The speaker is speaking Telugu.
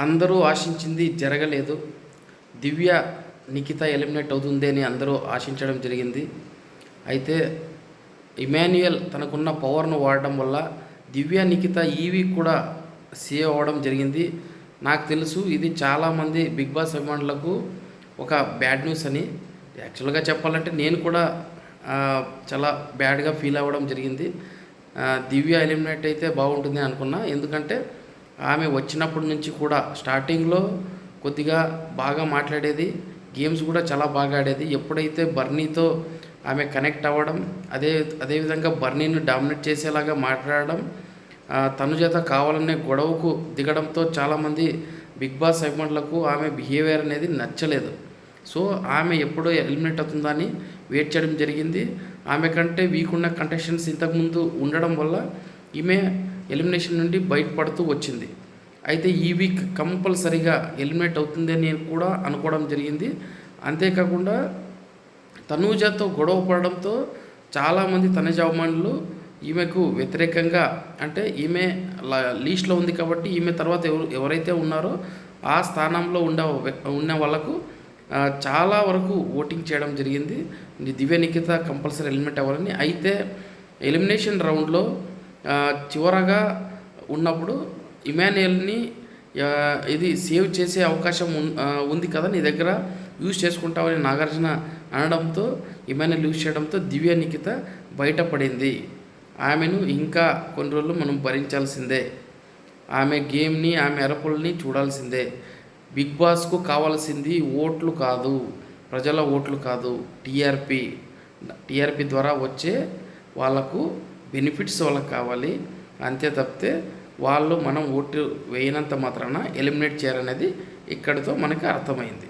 అందరూ ఆశించింది జరగలేదు. దివ్య నిఖిత ఎలిమినేట్ అవుతుంది అని అందరూ ఆశించడం జరిగింది. అయితే ఇమాన్యుయల్ తనకున్న పవర్ను వాడడం వల్ల దివ్య నిఖిత ఈ వీక్ కూడా సేవ్ అవ్వడం జరిగింది. నాకు తెలుసు ఇది చాలామంది బిగ్ బాస్ అభిమానులకు ఒక బ్యాడ్ న్యూస్ అని. యాక్చువల్గా చెప్పాలంటే నేను కూడా చాలా బ్యాడ్గా ఫీల్ అవ్వడం జరిగింది. దివ్య ఎలిమినేట్ అయితే బాగుంటుంది అనుకున్నా. ఎందుకంటే ఆమె వచ్చినప్పటి నుంచి కూడా స్టార్టింగ్లో కొద్దిగా బాగా మాట్లాడేది, గేమ్స్ కూడా చాలా బాగా ఆడేది. ఎప్పుడైతే బర్నీతో ఆమె కనెక్ట్ అవ్వడం, అదేవిధంగా బర్నీని డామినేట్ చేసేలాగా మాట్లాడడం, తనుజత కావాలనే గొడవకు దిగడంతో చాలామంది బిగ్ బాస్ అభిమానులకు ఆమె బిహేవియర్ అనేది నచ్చలేదు. సో ఆమె ఎప్పుడో ఎలిమినేట్ అవుతుందని వెయిట్ చేయడం జరిగింది. ఆమె కంటే వీక్ ఉన్న కంటెస్టెంట్స్ ఇంతకుముందు ఉండడం వల్ల ఈమె ఎలిమినేషన్ నుండి బయటపడుతూ వచ్చింది. అయితే ఈ వీక్ కంపల్సరీగా ఎలిమినేట్ అవుతుందని కూడా అనుకోవడం జరిగింది. అంతేకాకుండా తనూజతో గొడవ పడడంతో చాలామంది తనుజ అభిమానులు ఈమెకు వ్యతిరేకంగా, అంటే ఈమె లీస్ట్లో ఉంది కాబట్టి ఈమె తర్వాత ఎవరైతే ఉన్నారో ఆ స్థానంలో ఉన్న వాళ్ళకు చాలా వరకు ఓటింగ్ చేయడం జరిగింది. దివ్య నిఖిత కంపల్సరీ ఎలిమినేట్ అవ్వాలని. అయితే ఎలిమినేషన్ రౌండ్లో చివరగా ఉన్నప్పుడు ఇమాన్యుయల్ని ఇది సేవ్ చేసే అవకాశం ఉంది కదా, నీ దగ్గర యూజ్ చేసుకుంటామని నాగార్జున అనడంతో, ఇమాన్యుయల్ యూజ్ చేయడంతో దివ్య నిఖిత బయటపడింది. ఆమెను ఇంకా కొన్ని రోజులు మనం భరించాల్సిందే. ఆమె గేమ్ని, ఆమె అరపుల్ని చూడాల్సిందే. బిగ్ బాస్కు కావాల్సింది ఓట్లు కాదు, ప్రజల ఓట్లు కాదు, టీఆర్పీ ద్వారా వచ్చే వాళ్ళకు బెనిఫిట్స్ వాళ్ళకి కావాలి. అంతే తప్పితే వాళ్ళు మనం ఓటు వేయనంత మాత్రాన ఎలిమినేట్ చేయాలనేది ఇక్కడితో మనకి అర్థమైంది.